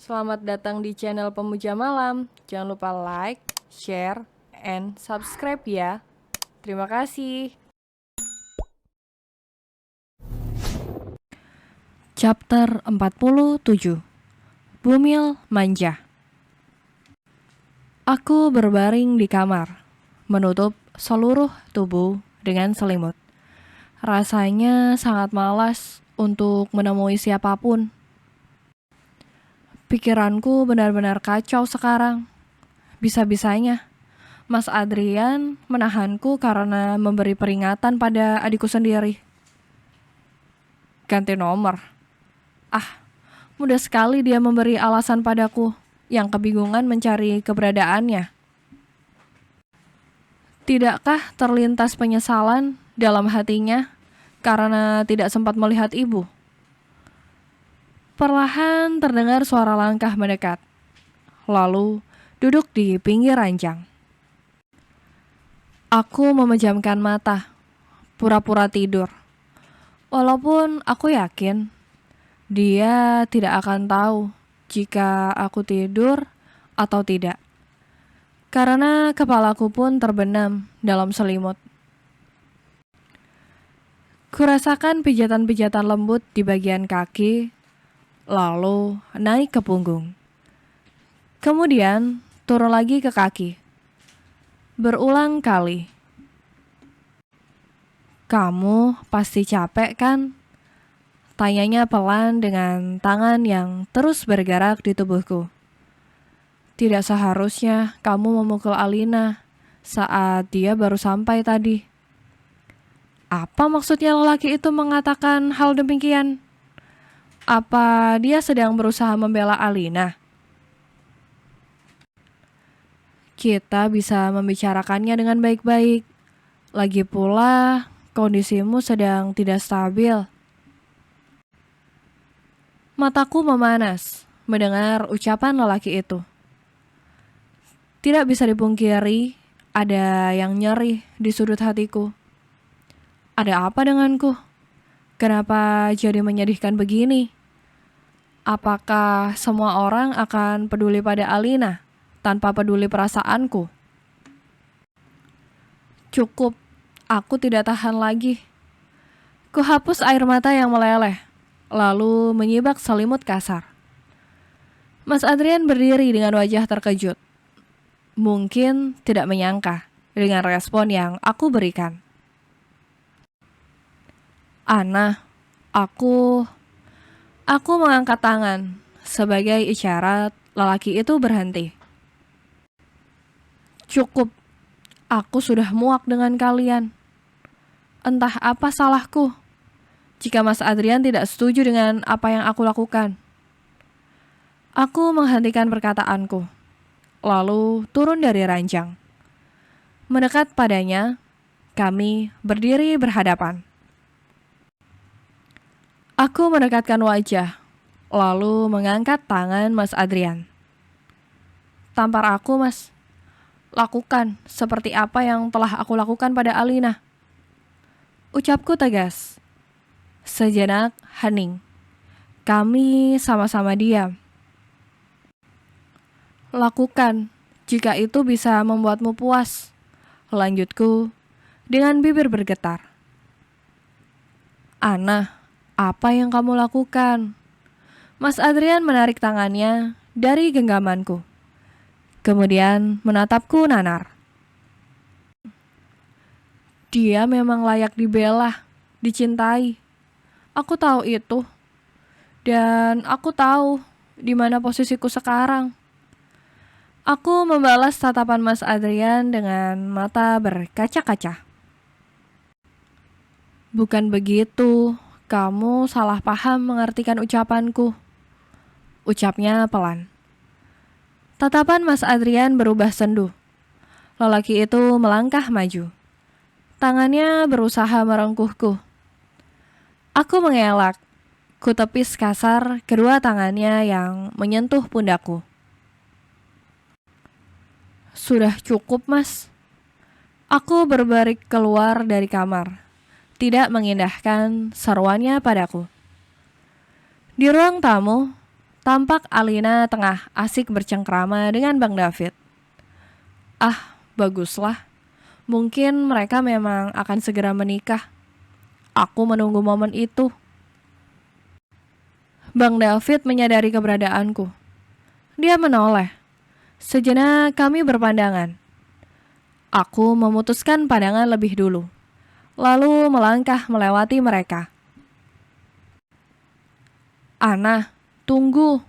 Selamat datang di channel Pemuja Malam. Jangan lupa like, share, and subscribe ya. Terima kasih. Chapter 47. Bumil Manja. Aku berbaring di kamar, menutup seluruh tubuh dengan selimut. Rasanya sangat malas untuk menemui siapapun. Pikiranku benar-benar kacau sekarang. Bisa-bisanya Mas Adrian menahanku karena memberi peringatan pada adikku sendiri. Ganti nomor. Mudah sekali dia memberi alasan padaku yang kebingungan mencari keberadaannya. Tidakkah terlintas penyesalan dalam hatinya karena tidak sempat melihat ibu? Perlahan terdengar suara langkah mendekat, lalu duduk di pinggir ranjang. Aku memejamkan mata, pura-pura tidur. Walaupun aku yakin dia tidak akan tahu jika aku tidur atau tidak, karena kepalaku pun terbenam dalam selimut. Kurasakan pijatan-pijatan lembut di bagian kaki, lalu naik ke punggung. Kemudian turun lagi ke kaki. Berulang kali. "Kamu pasti capek kan?" Tanyanya pelan dengan tangan yang terus bergerak di tubuhku. Tidak seharusnya kamu memukul Alina saat dia baru sampai tadi. Apa maksudnya lelaki itu mengatakan hal demikian? Apa dia sedang berusaha membela Alina? Kita bisa membicarakannya dengan baik-baik. Lagi pula, kondisimu sedang tidak stabil. Mataku memanas mendengar ucapan lelaki itu. Tidak bisa dipungkiri, ada yang nyeri di sudut hatiku. Ada apa denganku? Kenapa jadi menyedihkan begini? Apakah semua orang akan peduli pada Alina tanpa peduli perasaanku? Cukup, aku tidak tahan lagi. Kuhapus air mata yang meleleh, lalu menyibak selimut kasar. Mas Adrian berdiri dengan wajah terkejut. Mungkin tidak menyangka dengan respon yang aku berikan. "Ana, aku mengangkat tangan sebagai isyarat lelaki itu berhenti. Cukup, aku sudah muak dengan kalian. Entah apa salahku jika Mas Adrian tidak setuju dengan apa yang aku lakukan." Aku menghentikan perkataanku, lalu turun dari ranjang. Mendekat padanya, kami berdiri berhadapan. Aku mendekatkan wajah, lalu mengangkat tangan Mas Adrian. "Tampar aku, Mas. Lakukan seperti apa yang telah aku lakukan pada Alina." Ucapku tegas. Sejenak hening. Kami sama-sama diam. "Lakukan jika itu bisa membuatmu puas," lanjutku dengan bibir bergetar. "Ana, apa yang kamu lakukan?" Mas Adrian menarik tangannya dari genggamanku. Kemudian menatapku nanar. Dia memang layak dibela, dicintai. Aku tahu itu. Dan aku tahu di mana posisiku sekarang. Aku membalas tatapan Mas Adrian dengan mata berkaca-kaca. "Bukan begitu, kamu salah paham mengartikan ucapanku," ucapnya pelan. Tatapan Mas Adrian berubah sendu. Lelaki itu melangkah maju. Tangannya berusaha merengkuhku. Aku mengelak. Kutepis kasar kedua tangannya yang menyentuh pundakku. "Sudah cukup, Mas." Aku berbaring keluar dari kamar, tidak mengindahkan seruannya padaku. Di ruang tamu, tampak Alina tengah asik bercengkrama dengan Bang David. Ah, baguslah. Mungkin mereka memang akan segera menikah. Aku menunggu momen itu. Bang David menyadari keberadaanku. Dia menoleh. Sejenak kami berpandangan. Aku memutuskan pandangan lebih dulu, lalu melangkah melewati mereka. Ana, tunggu.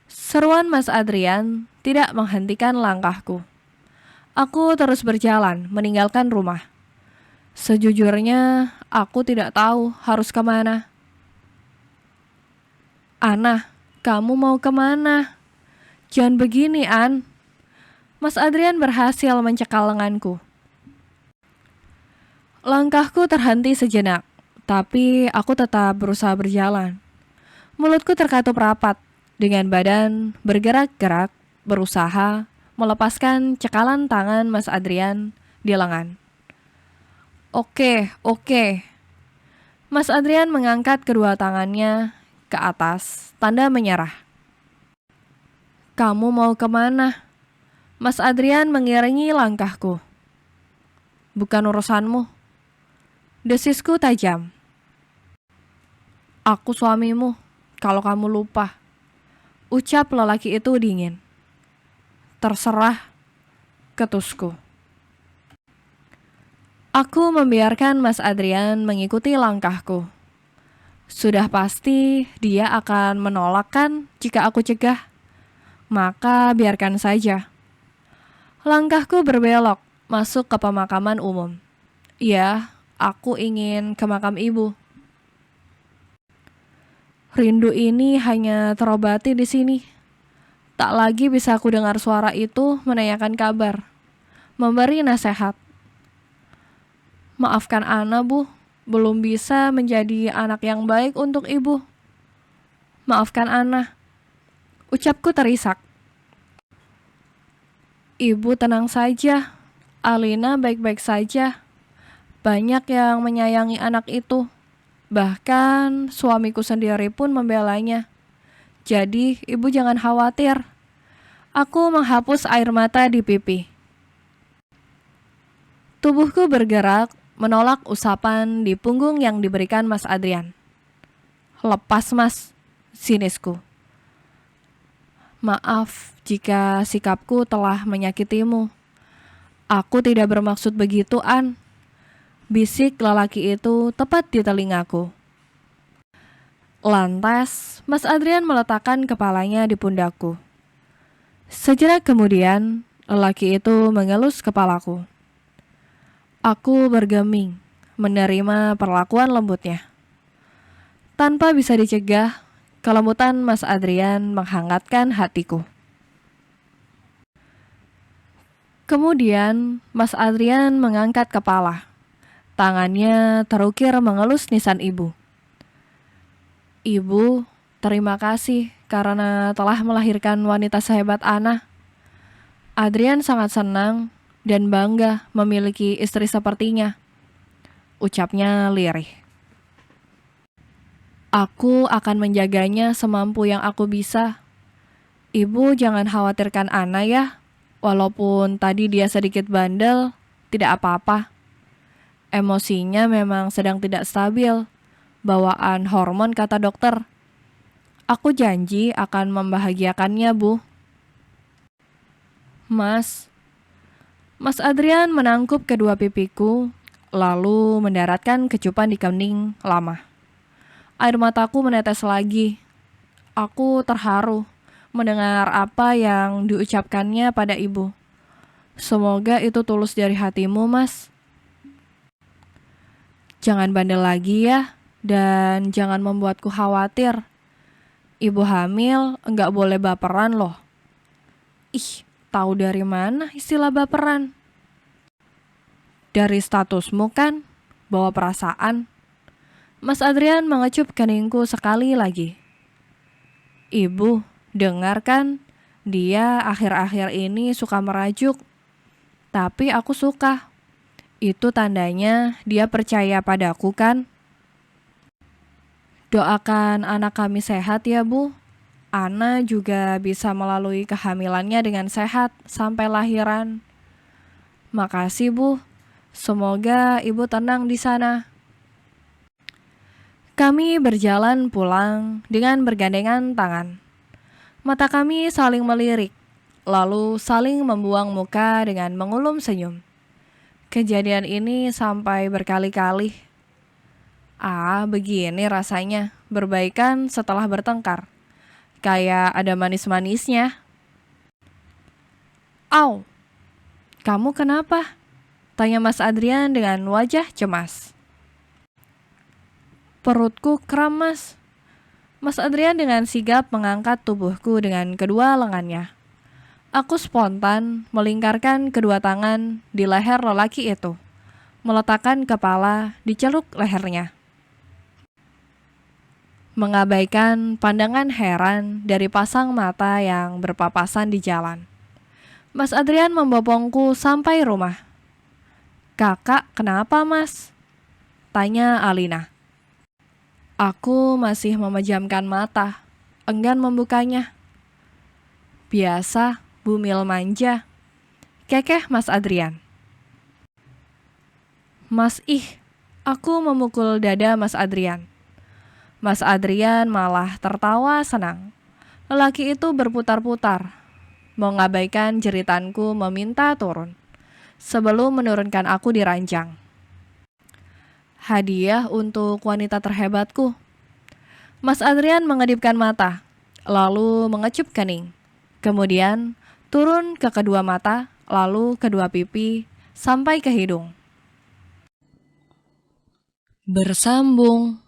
Seruan Mas Adrian tidak menghentikan langkahku. Aku terus berjalan meninggalkan rumah. Sejujurnya, aku tidak tahu harus kemana. Ana, kamu mau kemana? Jangan begini, An. Mas Adrian berhasil mencekal lenganku. Langkahku terhenti sejenak, tapi aku tetap berusaha berjalan. Mulutku terkatup rapat, dengan badan bergerak-gerak, berusaha melepaskan cekalan tangan Mas Adrian di lengan. Oke. Mas Adrian mengangkat kedua tangannya ke atas, tanda menyerah. Kamu mau kemana? Mas Adrian mengiringi langkahku. Bukan urusanmu. Desisku tajam. Aku suamimu, kalau kamu lupa. Ucap lelaki itu dingin. Terserah, ketusku. Aku membiarkan Mas Adrian mengikuti langkahku. Sudah pasti dia akan menolak kan jika aku cegah. Maka biarkan saja. Langkahku berbelok masuk ke pemakaman umum. Iya, aku ingin ke makam ibu. Rindu ini hanya terobati di sini. Tak lagi bisa aku dengar suara itu menanyakan kabar, memberi nasihat. Maafkan Ana, Bu. Belum bisa menjadi anak yang baik untuk ibu. Maafkan Ana. Ucapku terisak. Ibu tenang saja. Alina baik-baik saja. Banyak yang menyayangi anak itu. Bahkan suamiku sendiri pun membelanya. Jadi ibu jangan khawatir. Aku menghapus air mata di pipi. Tubuhku bergerak menolak usapan di punggung yang diberikan Mas Adrian. Lepas, Mas, sinisku. Maaf jika sikapku telah menyakitimu. Aku tidak bermaksud begitu, An. Bisik lelaki itu tepat di telingaku. Lantas, Mas Adrian meletakkan kepalanya di pundakku. Sejenak kemudian, lelaki itu mengelus kepalaku. Aku bergeming, menerima perlakuan lembutnya. Tanpa bisa dicegah, kelembutan Mas Adrian menghangatkan hatiku. Kemudian, Mas Adrian mengangkat kepala. Tangannya terukir mengelus nisan ibu. Ibu, terima kasih karena telah melahirkan wanita sehebat Ana. Adrian sangat senang dan bangga memiliki istri sepertinya. Ucapnya lirih. Aku akan menjaganya semampu yang aku bisa. Ibu jangan khawatirkan Ana ya. Walaupun tadi dia sedikit bandel, tidak apa-apa. Emosinya memang sedang tidak stabil. Bawaan hormon kata dokter. Aku janji akan membahagiakannya, Bu. Mas Adrian menangkup kedua pipiku, lalu mendaratkan kecupan di kening lama. Air mataku menetes lagi. Aku terharu mendengar apa yang diucapkannya pada ibu. Semoga itu tulus dari hatimu, Mas. Jangan bandel lagi ya, dan jangan membuatku khawatir. Ibu hamil enggak boleh baperan loh. Ih, tahu dari mana istilah baperan? Dari statusmu kan, bawa perasaan. Mas Adrian mengecup keningku sekali lagi. Ibu, dengar kan? Dia akhir-akhir ini suka merajuk. Tapi aku suka. Itu tandanya dia percaya padaku kan? Doakan anak kami sehat ya, Bu. Ana juga bisa melalui kehamilannya dengan sehat sampai lahiran. Makasih, Bu. Semoga Ibu tenang di sana. Kami berjalan pulang dengan bergandengan tangan. Mata kami saling melirik, lalu saling membuang muka dengan mengulum senyum. Kejadian ini sampai berkali-kali. Begini rasanya, berbaikan setelah bertengkar. Kayak ada manis-manisnya. Au, kamu kenapa? Tanya Mas Adrian dengan wajah cemas. Perutku kram, Mas. Mas Adrian dengan sigap mengangkat tubuhku dengan kedua lengannya. Aku spontan melingkarkan kedua tangan di leher lelaki itu, meletakkan kepala di celuk lehernya. Mengabaikan pandangan heran dari pasang mata yang berpapasan di jalan. Mas Adrian membopongku sampai rumah. Kakak, kenapa, Mas? Tanya Alina. Aku masih memejamkan mata, enggan membukanya. Biasa, bumil manja. Kekeh Mas Adrian. Mas aku memukul dada Mas Adrian. Mas Adrian malah tertawa senang. Lelaki itu berputar-putar, mengabaikan jeritanku meminta turun, sebelum menurunkan aku di ranjang. Hadiah untuk wanita terhebatku. Mas Adrian mengedipkan mata, lalu mengecup kening. Kemudian turun ke kedua mata, lalu kedua pipi, sampai ke hidung. Bersambung.